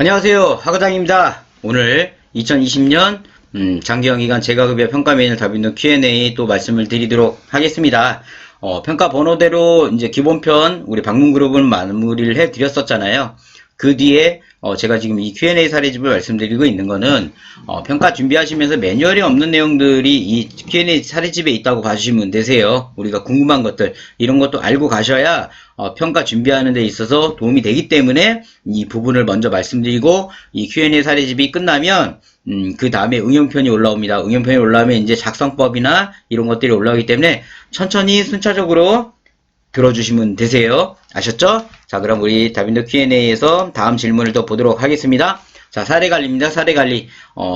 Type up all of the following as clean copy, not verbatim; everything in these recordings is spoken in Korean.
안녕하세요. 하과장입니다. 오늘 2020년 장기형기간 재가급여 평가 메인을 다루는 Q&A 또 말씀을 드리도록 하겠습니다. 평가 번호대로 이제 기본편 우리 방문그룹은 마무리를 해 드렸었잖아요. 그 뒤에 제가 지금 이 Q&A 사례집을 말씀드리고 있는 거는 평가 준비하시면서 매뉴얼이 없는 내용들이 이 Q&A 사례집에 있다고 봐주시면 되세요. 우리가 궁금한 것들 이런 것도 알고 가셔야 평가 준비하는 데 있어서 도움이 되기 때문에 이 부분을 먼저 말씀드리고 이 Q&A 사례집이 끝나면 그 다음에 응용편이 올라옵니다. 응용편이 올라오면 이제 작성법이나 이런 것들이 올라오기 때문에 천천히 순차적으로 들어주시면 되세요. 아셨죠? 자, 그럼 우리 다빈도 Q&A에서 다음 질문을 또 보도록 하겠습니다. 자, 사례관리입니다. 사례관리.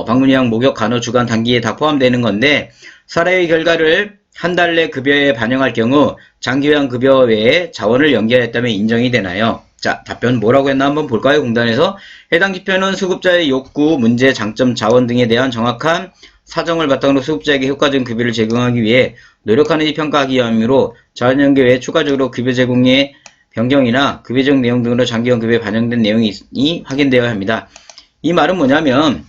방문요양, 목욕, 간호, 주간, 단기에 다 포함되는 건데, 사례의 결과를 한 달 내 급여에 반영할 경우 장기요양 급여 외에 자원을 연계했다면 인정이 되나요? 자, 답변 뭐라고 했나 한번 볼까요? 공단에서 해당 지표는 수급자의 욕구, 문제, 장점, 자원 등에 대한 정확한 사정을 바탕으로 수급자에게 효과적인 급여를 제공하기 위해 노력하는지 평가하기 위함이므로 자원 연계 외에 추가적으로 급여 제공의 변경이나 급여 제공 내용 등으로 장기형 급여에 반영된 내용이 확인되어야 합니다. 이 말은 뭐냐면,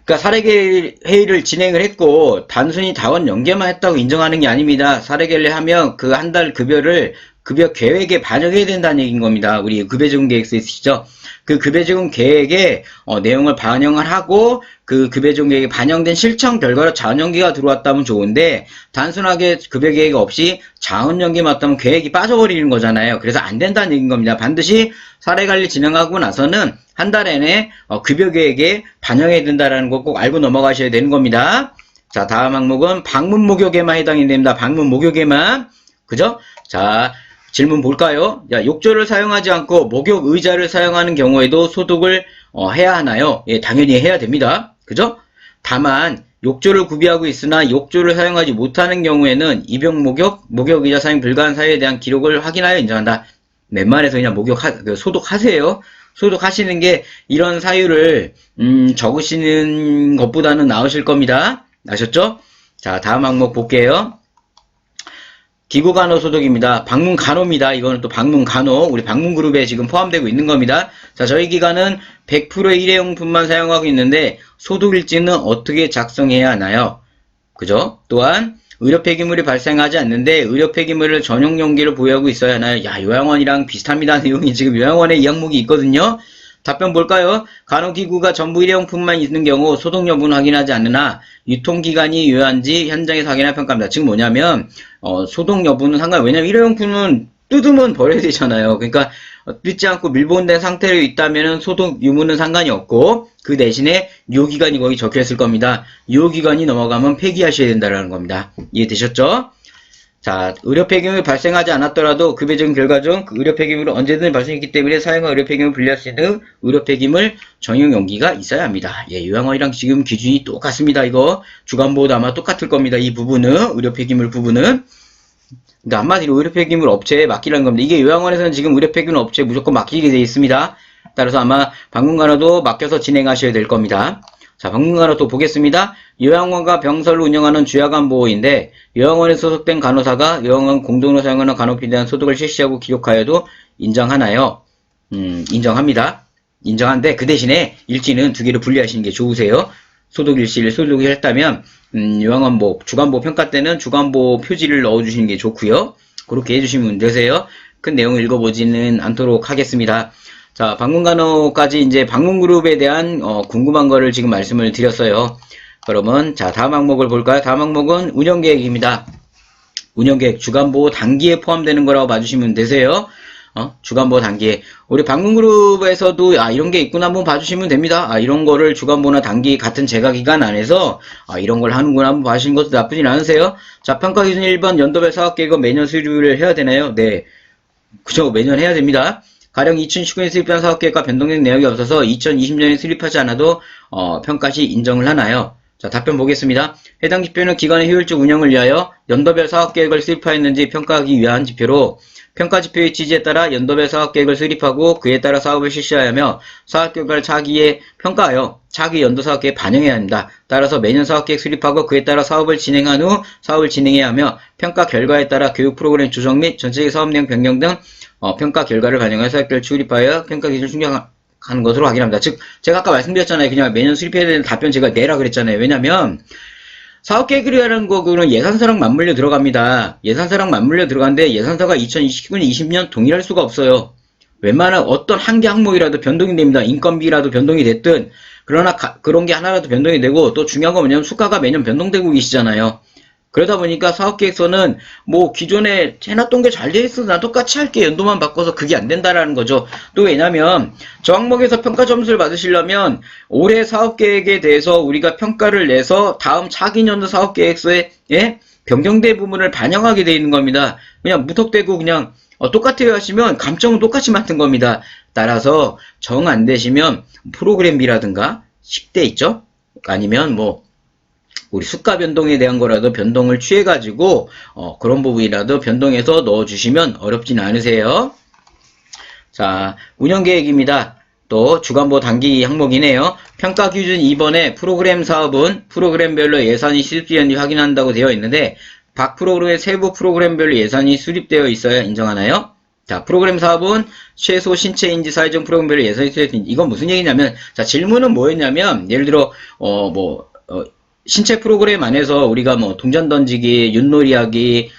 그러니까 사례 회의를 진행을 했고 단순히 자원 연계만 했다고 인정하는 게 아닙니다. 사례 결례하면 그 한 달 급여를 급여 계획에 반영해야 된다는 얘기인 겁니다. 우리 급여 제공 계획서 있으시죠? 그 급여 제공 계획에 내용을 반영을 하고 그 급여 제공 계획에 반영된 실천 결과로 자원 연계가 들어왔다면 좋은데 단순하게 급여 계획 없이 자원 연계만 했다면 계획이 빠져버리는 거잖아요. 그래서 안 된다는 얘기인 겁니다. 반드시 사례 관리 진행하고 나서는 한 달 내내 급여 계획에 반영해야 된다는 거 꼭 알고 넘어가셔야 되는 겁니다. 자, 다음 항목은 방문 목욕에만 해당이 됩니다. 방문 목욕에만. 그죠? 자, 질문 볼까요? 야, 욕조를 사용하지 않고 목욕 의자를 사용하는 경우에도 소독을 해야 하나요? 예, 당연히 해야 됩니다. 그죠? 다만 욕조를 구비하고 있으나 욕조를 사용하지 못하는 경우에는 입용 목욕, 목욕 의자 사용 불가한 사유에 대한 기록을 확인하여 인정한다. 웬만해서 그냥 소독하세요. 소독하시는 게 이런 사유를 적으시는 것보다는 나으실 겁니다. 아셨죠? 자, 다음 항목 볼게요. 기구간호 소독입니다. 방문간호입니다. 이거는 또 방문간호, 우리 방문그룹에 지금 포함되고 있는 겁니다. 자, 저희 기관은 100% 일회용품만 사용하고 있는데 소독일지는 어떻게 작성해야 하나요? 그죠? 또한 의료 폐기물이 발생하지 않는데 의료 폐기물을 전용 용기를 보유하고 있어야 하나요? 야, 요양원이랑 비슷합니다. 내용이 지금 요양원에 이 항목이 있거든요. 답변 볼까요? 간호기구가 전부 일회용품만 있는 경우 소독 여부는 확인하지 않으나 유통기간이 유효한지 현장에서 확인할 평가합니다. 지금 뭐냐면 소독 여부는 왜냐면 일회용품은 뜯으면 버려야 되잖아요. 그러니까 뜯지 않고 밀봉된 상태로 있다면 소독 유무는 상관이 없고 그 대신에 유효기간이 거기 적혀있을 겁니다. 유효기간이 넘어가면 폐기하셔야 된다는 겁니다. 이해되셨죠? 자, 의료 폐기물이 발생하지 않았더라도 급여 적용 결과 중 그 의료 폐기물은 언제든 발생했기 때문에 사용한 의료 폐기물을 분리할 수 있는 의료 폐기물 전용 용기가 있어야 합니다. 예, 요양원이랑 지금 기준이 똑같습니다. 이거 주간보호도 아마 똑같을 겁니다. 이 부분은 의료 폐기물 부분은 그러니까 한마디로 의료 폐기물 업체에 맡기라는 겁니다. 이게 요양원에서는 지금 의료 폐기물 업체에 무조건 맡기게 되어 있습니다. 따라서 아마 방문간호도 맡겨서 진행하셔야 될 겁니다. 자, 방문간호 또 보겠습니다. 요양원과 병설을 운영하는 주야간 보호인데 요양원에 소속된 간호사가 요양원 공동으로 사용하는 간호비에 대한 소독을 실시하고 기록하여도 인정하나요? 인정합니다. 인정한데 그 대신에 일지는 두 개를 분리하시는 게 좋으세요. 소독 일지를 소독을 했다면 요양원 주간보호 평가 때는 주간보호 표지를 넣어주시는 게 좋고요. 그렇게 해주시면 되세요. 큰 내용을 읽어보지는 않도록 하겠습니다. 자, 방문간호까지 이제 방문그룹에 대한 궁금한 거를 지금 말씀을 드렸어요. 그러면 자, 다음 항목을 볼까요? 다음 항목은 운영계획입니다. 운영계획 주간보호 단기에 포함되는 거라고 봐주시면 되세요. 주간보호 단기에 우리 방문그룹에서도 이런 게 있구나 한번 봐주시면 됩니다. 이런 거를 주간보호나 단기 같은 재가기간 안에서 이런 걸 하는구나 한번 봐주시는 것도 나쁘진 않으세요. 자, 평가기준 1번 연도별 사업계획은 매년 수립을 해야 되나요? 네, 그죠, 매년 해야 됩니다. 가령 2019년에 수립한 사업계획과 변동된 내역이 없어서 2020년에 수립하지 않아도 평가 시 인정을 하나요? 자, 답변 보겠습니다. 해당 지표는 기관의 효율적 운영을 위하여 연도별 사업계획을 수립하였는지 평가하기 위한 지표로 평가 지표의 취지에 따라 연도별 사업계획을 수립하고 그에 따라 사업을 실시하며 사업 결과를 차기에 평가하여 차기 연도 사업계획에 반영해야 합니다. 따라서 매년 사업계획 수립하고 그에 따라 사업을 진행한 후 사업을 진행해야 하며 평가 결과에 따라 교육 프로그램 조정 및 전체적인 사업 내용 변경 등 평가 결과를 반영해 사업계획을 수립하여 평가 기준을 하는 것으로 확인합니다. 즉, 제가 아까 말씀드렸잖아요. 그냥 매년 수립해야 되는 답변 제가 내라 그랬잖아요. 왜냐면, 사업계획이라는 거는 예산서랑 맞물려 들어갑니다. 예산서랑 맞물려 들어가는데 예산서가 2019년, 20년 동일할 수가 없어요. 웬만한 어떤 한 개 항목이라도 변동이 됩니다. 인건비라도 변동이 됐든, 그러나 그런 게 하나라도 변동이 되고, 또 중요한 건 뭐냐면 수가가 매년 변동되고 계시잖아요. 그러다 보니까 사업계획서는 뭐 기존에 해놨던 게 잘 돼 있어 나 똑같이 할게 연도만 바꿔서 그게 안 된다라는 거죠. 또 왜냐면 저 항목에서 평가 점수를 받으시려면 올해 사업계획에 대해서 우리가 평가를 내서 다음 차기 년도 사업계획서에 변경된 부분을 반영하게 돼 있는 겁니다. 그냥 무턱대고 그냥 똑같아요 하시면 감점은 똑같이 맡은 겁니다. 따라서 정 안 되시면 프로그램비라든가 10대 있죠? 아니면 뭐 우리 수가 변동에 대한 거라도 변동을 취해가지고 그런 부분이라도 변동해서 넣어주시면 어렵진 않으세요. 자, 운영계획입니다. 또 주간보 단기 항목이네요. 평가 기준 2번에 프로그램 사업은 프로그램별로 예산이 수립되었는지 확인한다고 되어 있는데 각 프로그램의 세부 프로그램별로 예산이 수립되어 있어야 인정하나요? 자, 프로그램 사업은 최소 신체인지 사회적 프로그램별로 예산이 수립되는지 이건 무슨 얘기냐면 자, 질문은 뭐였냐면 예를 들어 신체 프로그램 안에서 우리가 뭐 동전 던지기, 윷놀이 하기,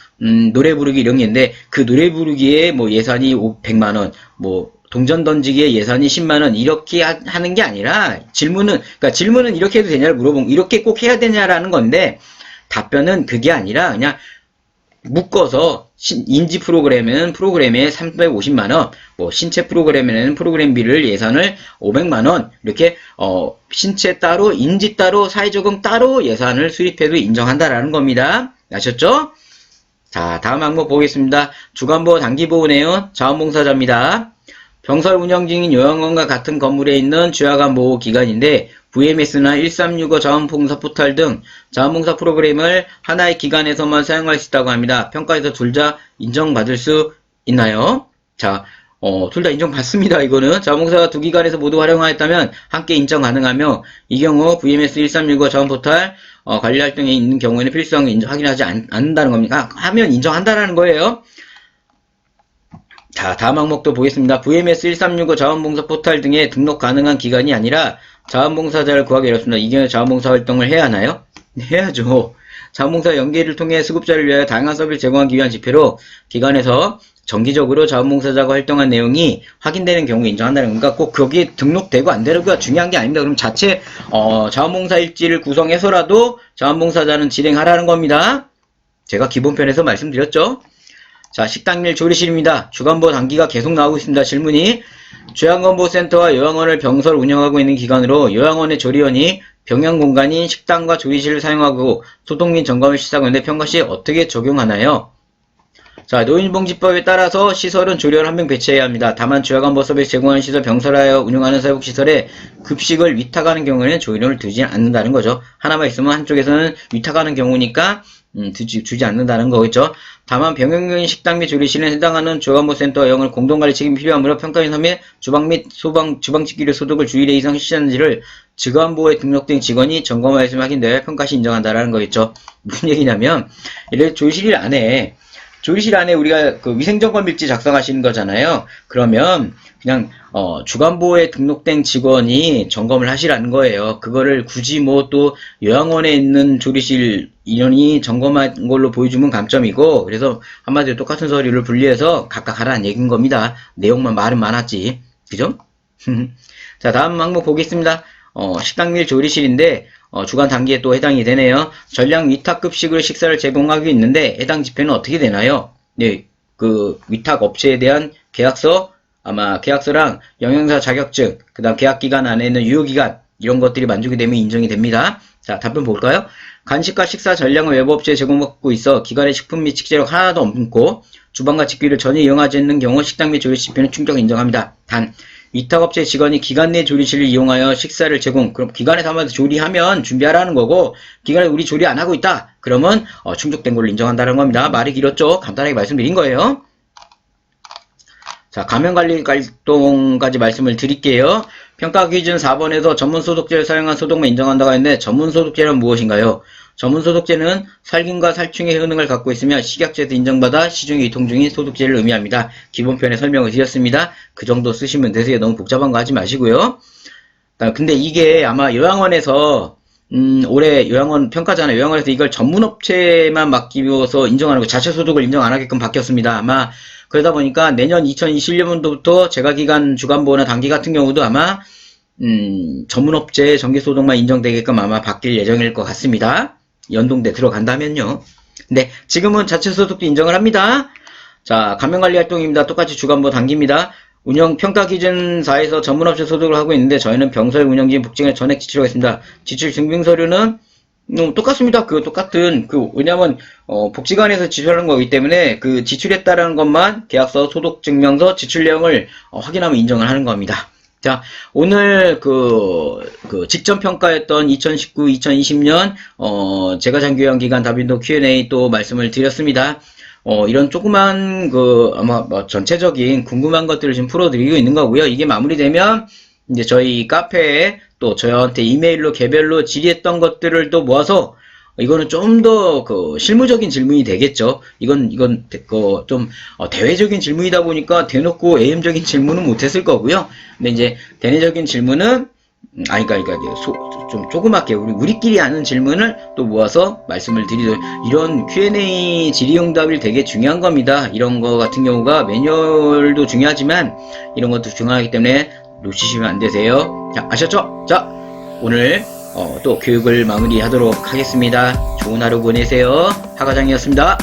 노래 부르기 이런 게 있는데 그 노래 부르기에 뭐 예산이 100만원, 뭐 동전 던지기에 예산이 10만원 이렇게 하는 게 아니라 질문은 이렇게 해도 되냐를 물어본 이렇게 꼭 해야 되냐라는 건데 답변은 그게 아니라 그냥 묶어서 인지 프로그램은 프로그램에 350만원, 뭐 신체 프로그램에는 프로그램비를 예산을 500만원 이렇게 신체 따로 인지 따로 사회적응 따로 예산을 수립해도 인정한다라는 겁니다. 아셨죠? 자, 다음 항목 보겠습니다. 주간보 단기보호네요. 자원봉사자입니다. 병설 운영 중인 요양원과 같은 건물에 있는 주야간 보호 기관인데 VMS나 1365 자원봉사 포털 등 자원봉사 프로그램을 하나의 기관에서만 사용할 수 있다고 합니다. 평가에서 둘 다 인정받을 수 있나요? 자, 둘 다 인정받습니다. 이거는 자원봉사가 두 기관에서 모두 활용하였다면 함께 인정 가능하며 이 경우 VMS 1365 자원포털 관리 활동에 있는 경우에는 필수성을 확인하지 않는다는 겁니다. 하면 인정한다라는 거예요. 자, 다음 항목도 보겠습니다. VMS 1365 자원봉사 포털 등에 등록 가능한 기관이 아니라 자원봉사자를 구하기 어렵습니다. 이 경우에 자원봉사 활동을 해야 하나요? 해야죠. 자원봉사 연계를 통해 수급자를 위하여 다양한 서비스를 제공하기 위한 지표로 기관에서 정기적으로 자원봉사자가 활동한 내용이 확인되는 경우 인정한다는 건가? 꼭 거기에 등록되고 안 되고가 중요한 게 아닙니다. 그럼 자체 자원봉사 일지를 구성해서라도 자원봉사자는 진행하라는 겁니다. 제가 기본편에서 말씀드렸죠. 자, 식당일 조리실입니다. 주간보 단기가 계속 나오고 있습니다. 질문이 요양건보센터와 요양원을 병설 운영하고 있는 기관으로 요양원의 조리원이 병영 공간인 식당과 조리실을 사용하고 소독 및 점검을 시작하고 있는데 평가 시 어떻게 적용하나요? 자, 노인복지법에 따라서 시설은 조리원 한 명 배치해야 합니다. 다만 주야간보 서비스 제공하는 시설 병설하여 운영하는 사육시설에 급식을 위탁하는 경우에는 조리원을 두지 않는다는 거죠. 하나만 있으면 한쪽에서는 위탁하는 경우니까 주지 않는다는 거겠죠. 다만 병영용인 식당 및 조리실은 해당하는 주간보센터와 영을 공동관리 책임이 필요하므로 평가인 섬에 주방 및 주방집기류 소독을 주일에 이상 실시하는지를 주간보에 등록된 직원이 점검하였으면 확인되어 평가시 인정한다라는 거겠죠. 무슨 얘기냐면 이렇게 조리실 안에 우리가 그 위생점검 일지 작성하시는 거잖아요. 그러면 그냥 주간보에 등록된 직원이 점검을 하시라는 거예요. 그거를 굳이 뭐 또 요양원에 있는 조리실 인원이 점검한 걸로 보여주면 감점이고, 그래서 한마디로 똑같은 서류를 분리해서 각각 하라는 얘기인 겁니다. 내용만 말은 많았지, 그죠? 자, 다음 항목 보겠습니다. 식당 및 조리실인데 주간 단기에 또 해당이 되네요. 전량 위탁급식으로 식사를 제공하고 있는데 해당 지표는 어떻게 되나요? 네, 그 위탁 업체에 대한 계약서, 아마 계약서랑 영양사 자격증, 그 다음 계약기간 안에 있는 유효기간 이런 것들이 만족이 되면 인정이 됩니다. 자, 답변 볼까요? 간식과 식사 전량을 외부업체에 제공받고 있어 기관의 식품 및 식재료가 하나도 없고 주방과 집기를 전혀 이용하지 않는 경우 식당 및 조리실 지표는 충격 인정합니다. 단 위탁업체 직원이 기관 내 조리실을 이용하여 식사를 제공, 그럼 기관에서 한번 조리하면 준비하라는 거고, 기관에 우리 조리 안 하고 있다 그러면 충족된 걸로 인정한다는 겁니다. 말이 길었죠? 간단하게 말씀드린 거예요. 자, 감염관리 활동까지 말씀을 드릴게요. 평가 기준 4번에서 전문소독제를 사용한 소독만 인정한다고 했는데 전문소독제는 무엇인가요? 전문 소독제는 살균과 살충의 효능을 갖고 있으며 식약처에서 인정받아 시중에 유통 중인 소독제를 의미합니다. 기본편에 설명을 드렸습니다. 그 정도 쓰시면 되세요. 너무 복잡한 거 하지 마시고요. 근데 이게 아마 요양원에서 올해 요양원 평가잖아요. 요양원에서 이걸 전문업체만 맡기면서 인정하는 거, 자체 소독을 인정 안 하게끔 바뀌었습니다. 아마 그러다 보니까 내년 2021년도부터 재가기간 주간보호나 단기 같은 경우도 아마 전문업체 정기소독만 인정되게끔 아마 바뀔 예정일 것 같습니다. 연동돼 들어간다면요. 근데 지금은 자체 소독도 인정을 합니다. 자, 감염관리 활동입니다. 똑같이 주간보호 단기입니다. 운영 평가기준사에서 전문업체 소독을 하고 있는데 저희는 병설 운영진 복지관에 전액 지출하고 있습니다. 지출 증빙서류는 똑같습니다. 똑같은 왜냐면 복지관에서 지출하는 거기 때문에 그 지출했다라는 것만 계약서, 소독증명서, 지출 내용을 확인하면 인정을 하는 겁니다. 자, 오늘 직전 평가했던 2019, 2020년 재가장교양기간 다빈도 Q&A 또 말씀을 드렸습니다. 이런 조그만 아마 전체적인 궁금한 것들을 지금 풀어드리고 있는 거고요. 이게 마무리되면 이제 저희 카페에 또 저한테 이메일로 개별로 질의했던 것들을 또 모아서 이거는 좀 더 실무적인 질문이 되겠죠. 이건 좀 대외적인 질문이다 보니까 대놓고 AM적인 질문은 못했을 거고요. 근데 이제 대내적인 질문은 그러니까 좀 조그맣게 우리끼리 아는 질문을 또 모아서 말씀을 드리도록, 이런 Q&A 질의응답이 되게 중요한 겁니다. 이런 거 같은 경우가 매뉴얼도 중요하지만 이런 것도 중요하기 때문에 놓치시면 안 되세요. 자, 아셨죠? 자, 오늘 또 교육을 마무리하도록 하겠습니다. 좋은 하루 보내세요. 하과장이었습니다.